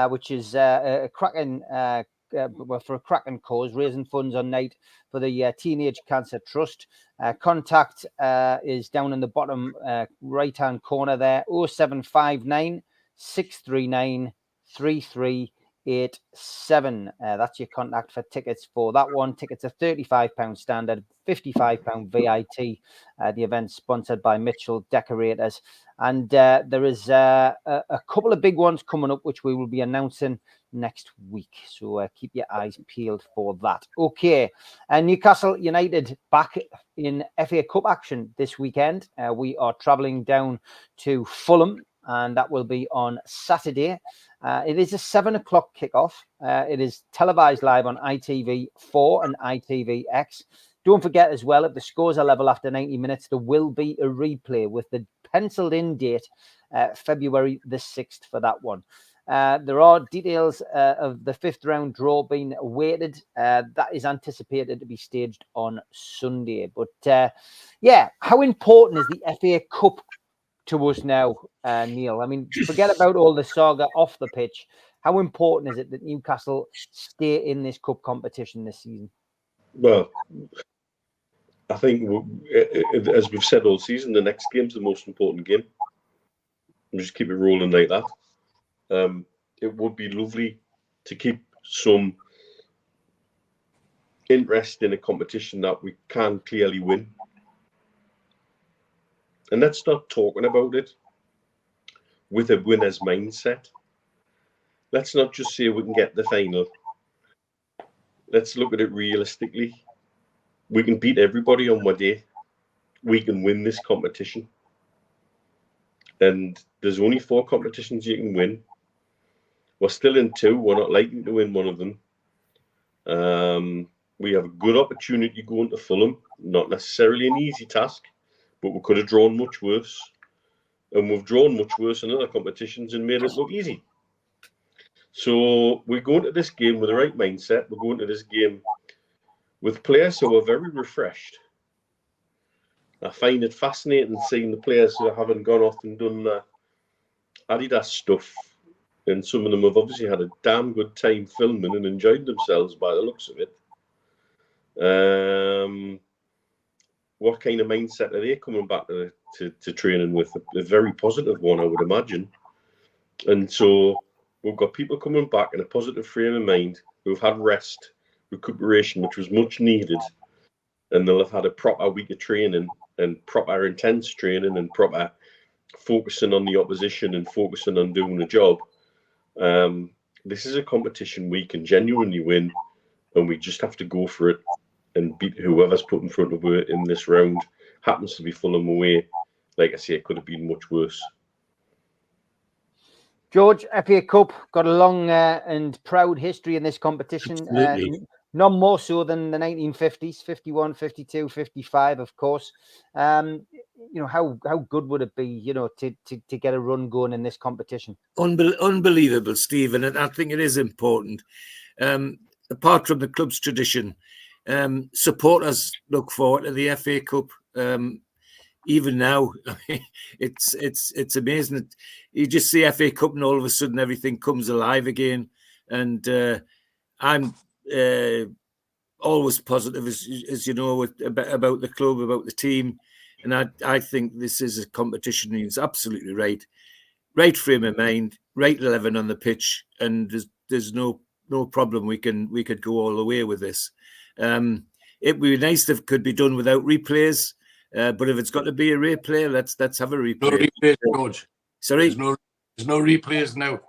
[SPEAKER 1] which is a cracking for a cracking cause, raising funds on night for the Teenage Cancer Trust. Contact is down in the bottom right-hand corner there, 0759 639 3387. That's your contact for tickets for that one. Tickets are £35 standard, £55 VIT. The event's sponsored by Mitchell Decorators. And there is a couple of big ones coming up, which we will be announcing next week. So keep your eyes peeled for that. Okay. Newcastle United back in FA Cup action this weekend. We are travelling down to Fulham, and that will be on Saturday. It is a 7 o'clock kickoff. It is televised live on ITV4 and ITVX. Don't forget as well, if the scores are level after 90 minutes, there will be a replay with the penciled in date, February the 6th for that one. There are details of the 5th round draw being awaited. That is anticipated to be staged on Sunday. But yeah, how important is the FA Cup to us now, Neil? I mean, forget about all the saga off the pitch. How important is it that Newcastle stay in this cup competition this season?
[SPEAKER 3] Well, I think, as we've said all season, the next game's the most important game. And just keep it rolling like that. It would be lovely to keep some interest in a competition that we can clearly win. And let's start talking about it with a winner's mindset. Let's not just say we can get the final. Let's look at it realistically. We can beat everybody on one day. We can win this competition. And there's only 4 competitions you can win. We're still in 2. We're not likely to win one of them. We have a good opportunity going to Fulham. Not necessarily an easy task, but we could have drawn much worse. And we've drawn much worse in other competitions and made it look easy. So we go into this game with the right mindset. We're going to this game with players who are very refreshed. I find it fascinating seeing the players who haven't gone off and done Adidas stuff. And some of them have obviously had a damn good time filming and enjoyed themselves by the looks of it. What kind of mindset are they coming back to training with? A very positive one, I would imagine. And so we've got people coming back in a positive frame of mind who've had rest, recuperation, which was much needed. And they'll have had a proper week of training and proper intense training and proper focusing on the opposition and focusing on doing the job. This is a competition we can genuinely win, and we just have to go for it and beat whoever's put in front of us in this round. Happens to be Fulham away. Like I say, it could have been much worse.
[SPEAKER 1] George, FA Cup got a long and proud history in this competition. None more so than the 1950s, 51, 52, 55, of course. How good would it be, to get a run going in this competition?
[SPEAKER 4] Unbelievable, Stephen. And I think it is important. Apart from the club's tradition, supporters look forward to the FA Cup. Even now, I mean, it's amazing that you just see FA Cup and all of a sudden everything comes alive again. And I'm always positive, as you know, about the club, about the team. And I think this is a competition. He's absolutely right. Right frame of mind, right 11 on the pitch, and there's no problem. We could go all the way with this. It'd be nice if it could be done without replays. But if it's got to be a replay, let's have a replay.
[SPEAKER 6] No replays, George.
[SPEAKER 4] Sorry?
[SPEAKER 6] There's no replays now.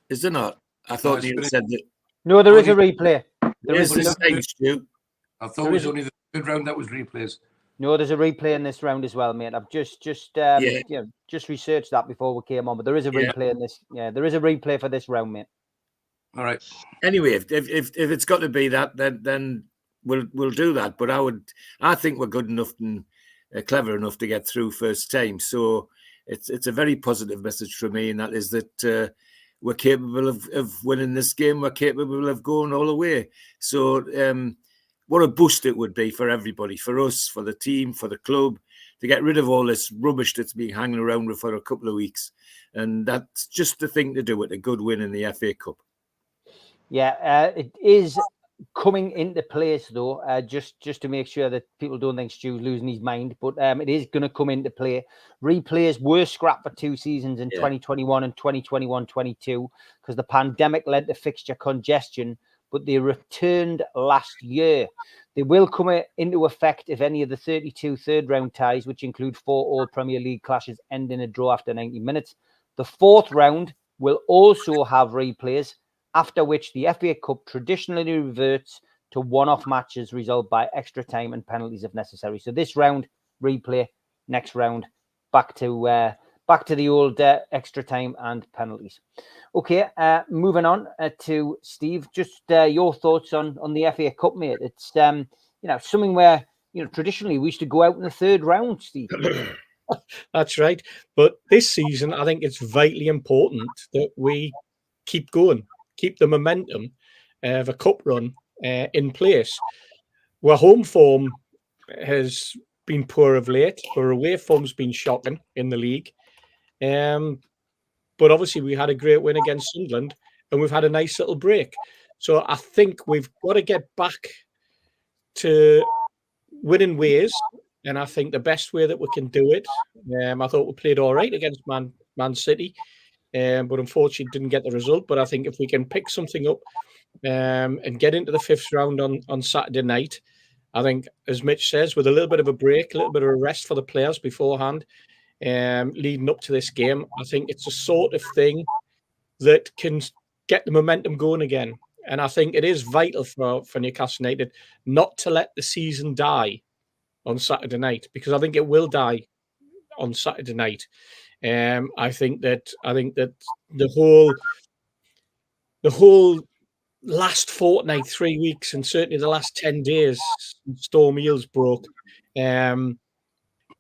[SPEAKER 4] Is there not? I thought you said that.
[SPEAKER 1] No, there is a replay.
[SPEAKER 4] There is this time, Stu.
[SPEAKER 6] I thought it was only the third round that was replays.
[SPEAKER 1] No, there's a replay in this round as well, mate. I've just researched that before we came on, but there is a replay in this. Yeah, there is a replay for this round, mate.
[SPEAKER 6] All right.
[SPEAKER 4] Anyway, if it's got to be that, then we'll do that. But I think we're good enough and clever enough to get through first time. So it's a very positive message for me, and that is that we're capable of winning this game. We're capable of going all the way. So what a boost it would be for everybody, for us, for the team, for the club, to get rid of all this rubbish that's been hanging around for a couple of weeks. And that's just the thing to do with a good win in the FA Cup.
[SPEAKER 1] Yeah, it is coming into place, though, just to make sure that people don't think Stu's losing his mind. But it is going to come into play. Replays were scrapped for 2 seasons in 2021 and 2021-22 because the pandemic led to fixture congestion, but they returned last year. They will come into effect if any of the 32 third-round ties, which include 4 All Premier League clashes, end in a draw after 90 minutes. The 4th round will also have replays, after which the FA Cup traditionally reverts to one-off matches resolved by extra time and penalties if necessary. So this round, replay. Next round, back to the old extra time and penalties. Okay, moving on to Steve. Just your thoughts on the FA Cup, mate. It's something where traditionally we used to go out in the 3rd round, Steve.
[SPEAKER 5] That's right. But this season, I think it's vitally important that we keep going. Keep the momentum of a cup run in place. Where home form has been poor of late, where away form's been shocking in the league. But obviously we had a great win against Sunderland and we've had a nice little break. So I think we've got to get back to winning ways. And I think the best way that we can do it, I thought we played all right against Man City. But unfortunately didn't get the result. But I think if we can pick something up and get into the 5th round on Saturday night, I think, as Mitch says, with a little bit of a break, a little bit of a rest for the players beforehand, leading up to this game, I think it's a sort of thing that can get the momentum going again. And I think it is vital for Newcastle United not to let the season die on Saturday night, because I think it will die on Saturday night. I think that the whole last fortnight, 3 weeks, and certainly the last 10 days, Storm Eels broke,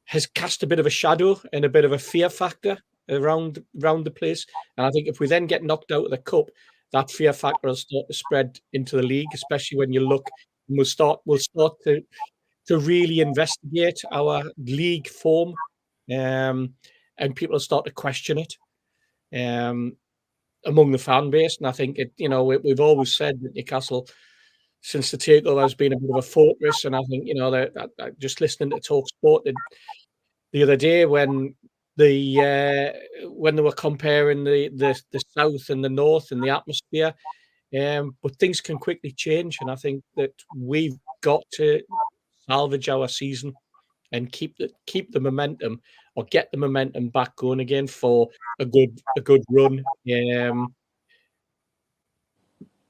[SPEAKER 5] has cast a bit of a shadow and a bit of a fear factor around the place. And I think if we then get knocked out of the cup, that fear factor will start to spread into the league, especially when you look. We'll start to really investigate our league form, and people will start to question it among the fan base. And I think we've always said that Newcastle, since the takeover, has been a bit of a fortress. And I think that just listening to Talk Sport the other day when they were comparing the south and the north and the atmosphere, but things can quickly change, and I think that we've got to salvage our season and keep the momentum, or get the momentum back going again for a good run.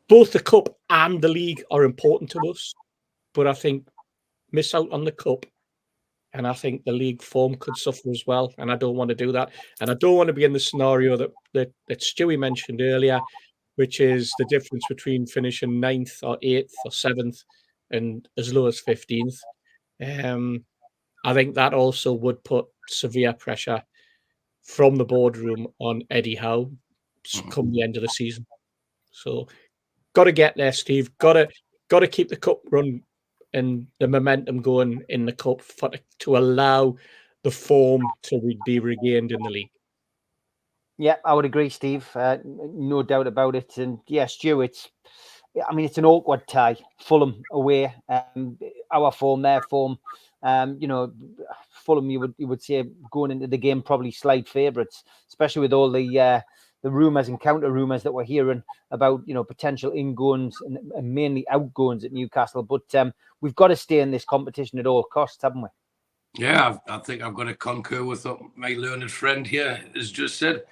[SPEAKER 5] Both the cup and the league are important to us, but I think miss out on the cup, and I think the league form could suffer as well. And I don't want to do that, and I don't want to be in the scenario that Stewie mentioned earlier, which is the difference between finishing 9th or 8th or 7th and as low as 15th. I think that also would put severe pressure from the boardroom on Eddie Howe come the end of the season. So, got to get there, Steve. Got to keep the cup run and the momentum going in the cup to allow the form to be regained in the league.
[SPEAKER 1] Yeah, I would agree, Steve. No doubt about it. And yes, Stu, it's an awkward tie. Fulham away, our form, their form. Fulham, you would say going into the game probably slight favourites, especially with all the rumours and counter rumours that we're hearing about potential ingoings and mainly outgoings at Newcastle. But we've got to stay in this competition at all costs, haven't we?
[SPEAKER 6] Yeah, I think I've got to concur with what my learned friend here has just said.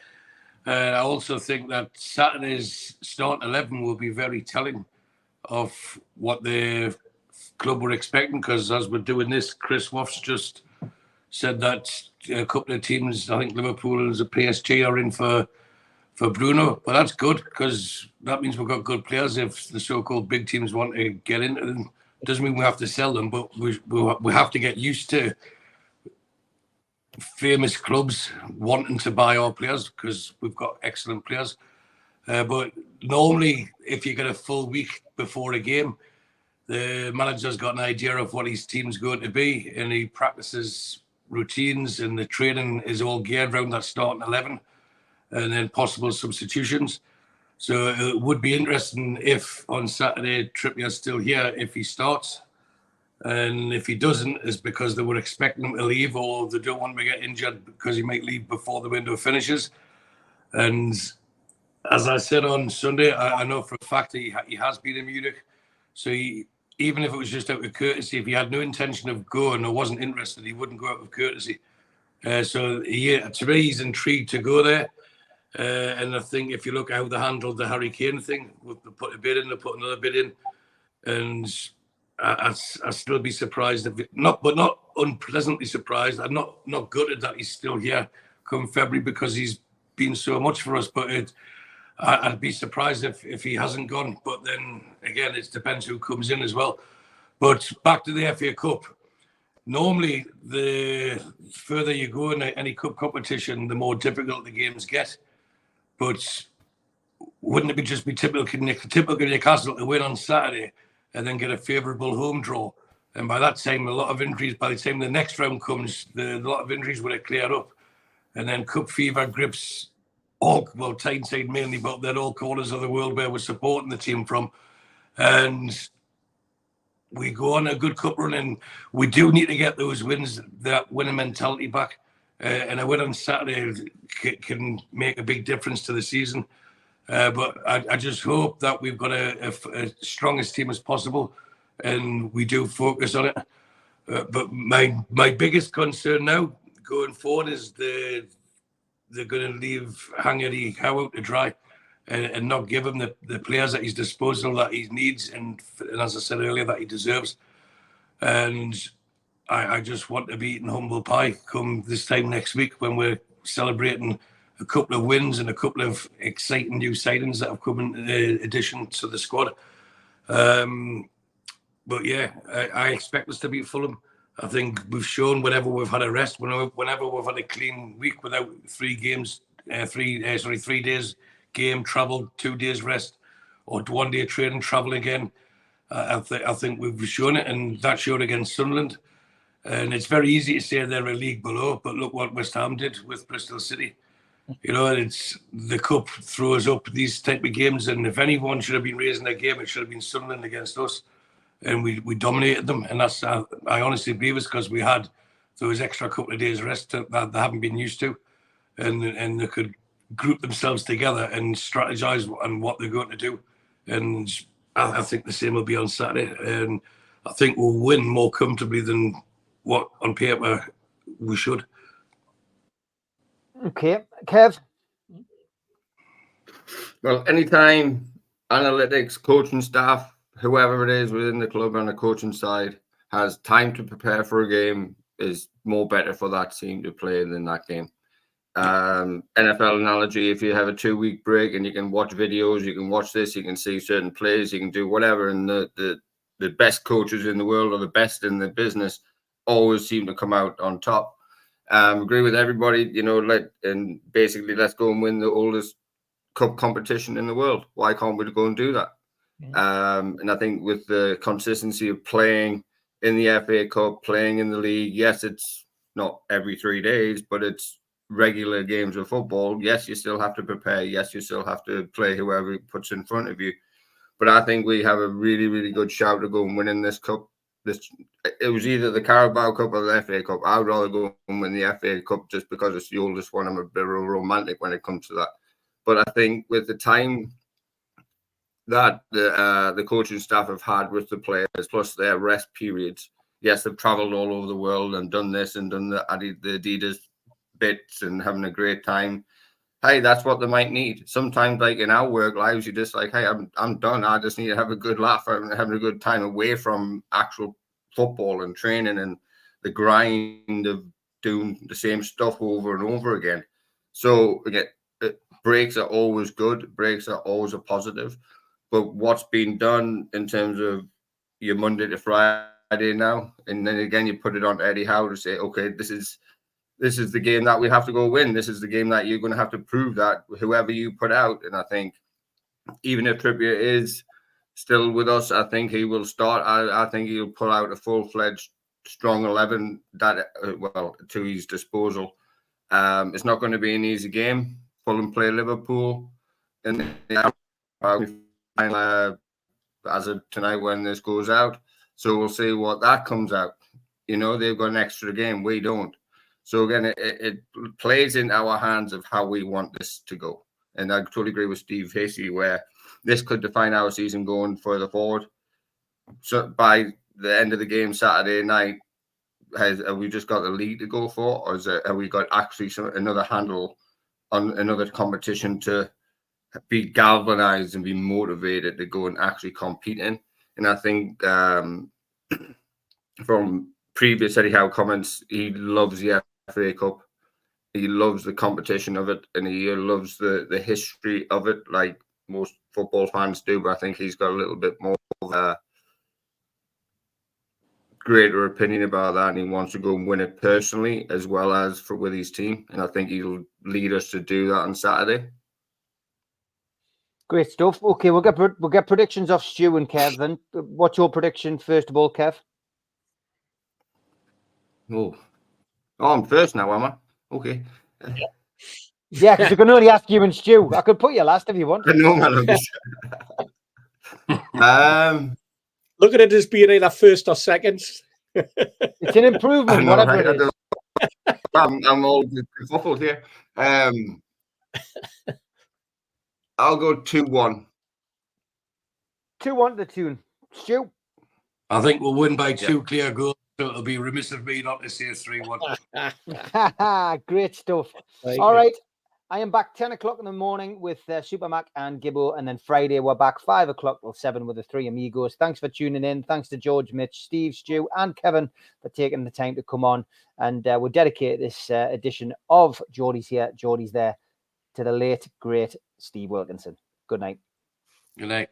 [SPEAKER 6] I also think that Saturday's start 11 will be very telling of what the club were expecting, because as we're doing this, Chris Woff's just said that a couple of teams, I think Liverpool and the PSG, are in for Bruno. But that's good, because that means we've got good players. If the so-called big teams want to get into them, it doesn't mean we have to sell them, but we have to get used to famous clubs wanting to buy our players, because we've got excellent players. But normally, if you get a full week before a game, the manager's got an idea of what his team's going to be, and he practices routines, and the training is all geared around that starting 11 and then possible substitutions. So it would be interesting if on Saturday Trippier's still here, if he starts. And if he doesn't, it's because they were expecting him to leave, or they don't want him to get injured because he might leave before the window finishes. And as I said on Sunday, I know for a fact that he has been in Munich. So even if it was just out of courtesy, if he had no intention of going or wasn't interested, he wouldn't go out of courtesy. So to me, he's intrigued to go there. And I think if you look at how they handled the Harry Kane thing, they put a bid in, they put another bid in, and I'd still be surprised not unpleasantly surprised. I'm not gutted that he's still here come February, because he's been so much for us. But I'd be surprised if he hasn't gone. But then again, it depends who comes in as well. But back to the FA Cup. Normally, the further you go in any cup competition, the more difficult the games get. But wouldn't it just be typical Newcastle to win on Saturday and then get a favourable home draw? And by that time, a lot of injuries, by the time the next round comes, a lot of injuries would have cleared up. And then cup fever grips Tyne side mainly, but then all corners of the world where we're supporting the team from. And we go on a good cup run, and we do need to get those wins, that winning mentality back. And a win on Saturday can make a big difference to the season. But I just hope that we've got a strongest team as possible, and we do focus on it. But my biggest concern now going forward is they're going to leave Eddie Howe out to dry and not give him the players at his disposal that he needs and as I said earlier, that he deserves. And I just want to be eating humble pie come this time next week when we're celebrating a couple of wins and a couple of exciting new signings that have come in addition to the squad. But yeah, I expect us to beat Fulham. I think we've shown whenever we've had a rest, whenever we've had a clean week without 3 days game, travel, 2 days rest, or 1 day training, travel again. I think we've shown it, and that showed against Sunderland. And it's very easy to say they're a league below, but look what West Ham did with Bristol City. You know, it's the cup throws up these type of games, and if anyone should have been raising their game, it should have been Sunderland against us, and we dominated them. And that's I honestly believe it's because we had those extra couple of days rest that they haven't been used to, and they could group themselves together and strategize on what they're going to do. And I think the same will be on Saturday, and I think we'll win more comfortably than what on paper we should.
[SPEAKER 1] Okay, Kev.
[SPEAKER 7] Well, anytime analytics, coaching staff, whoever it is within the club on the coaching side has time to prepare for a game is more better for that team to play than that game. NFL analogy, if you have a 2-week break and you can watch videos, you can watch this, you can see certain plays, you can do whatever, and the best coaches in the world or the best in the business always seem to come out on top. Agree with everybody, you know, basically let's go and win the oldest cup competition in the world. Why can't we go and do that? And I think with the consistency of playing in the FA Cup, playing in the league, yes, it's not every 3 days, but it's regular games of football. Yes, you still have to prepare. Yes, you still have to play whoever puts in front of you. But I think we have a really, really good shout to go and win in this cup. It was either the Carabao Cup or the FA Cup. I would rather go and win the FA Cup just because it's the oldest one. I'm a bit romantic when it comes to that. But I think with the time that the coaching staff have had with the players, plus their rest periods, yes, they've travelled all over the world and done this and done the Adidas bits and having a great time. Hey, that's what they might need. Sometimes, like in our work lives, you're just like, hey, I'm done. I just need to have a good laugh and having a good time away from actual football and training and the grind of doing the same stuff over and over again. So again, breaks are always good. Breaks are always a positive. But what's been done in terms of your Monday to Friday now, and then again you put it on Eddie Howe to say, okay, this is the game that we have to go win. This is the game that you're going to have to prove that whoever you put out. And I think even if Trippier is still with us, I think he will start. I think he'll pull out a full-fledged strong 11 that to his disposal. It's not going to be an easy game. Fulham play Liverpool in the as of tonight when this goes out. So we'll see what that comes out. You know, they've got an extra game. We don't. So again, it plays in our hands of how we want this to go. And I totally agree with Steve Hasty where this could define our season going further forward. So by the end of the game Saturday night, have we just got the league to go for, or have we got actually another handle on another competition to be galvanized and be motivated to go and actually compete in? And I think from previous Eddie Howe comments, he loves the FA Cup. He loves the competition of it, and he loves the history of it, like most football fans do. But I think he's got a little bit more of a greater opinion about that, and he wants to go and win it personally as well as with his team. And I think he'll lead us to do that on Saturday.
[SPEAKER 1] Great stuff. Okay, we'll get predictions off Stu and Kev. Then, what's your prediction first of all, Kev?
[SPEAKER 7] Oh, I'm first now, am I? Okay.
[SPEAKER 1] Yeah, because I can only ask you and Stu. I could put you last if you want.
[SPEAKER 7] No, man.
[SPEAKER 5] Look at it as being either first or second.
[SPEAKER 1] It's an improvement, whatever it is.
[SPEAKER 7] I'm all befuddled here. I'll go 2-1.
[SPEAKER 1] 2-1 to Tune. Stu?
[SPEAKER 6] I think we'll win by 2 clear goals. So it'll be remiss of me not to say 3-1.
[SPEAKER 1] Great stuff. All right. I am back 10 o'clock in the morning with Super Mac and Gibbo. And then Friday, we're back 5 o'clock till 7 with the 3 amigos. Thanks for tuning in. Thanks to George, Mitch, Steve, Stu, and Kevin for taking the time to come on. And we'll dedicate this edition of Geordies Here, Geordies There to the late, great Steve Wilkinson. Good night.
[SPEAKER 6] Good night.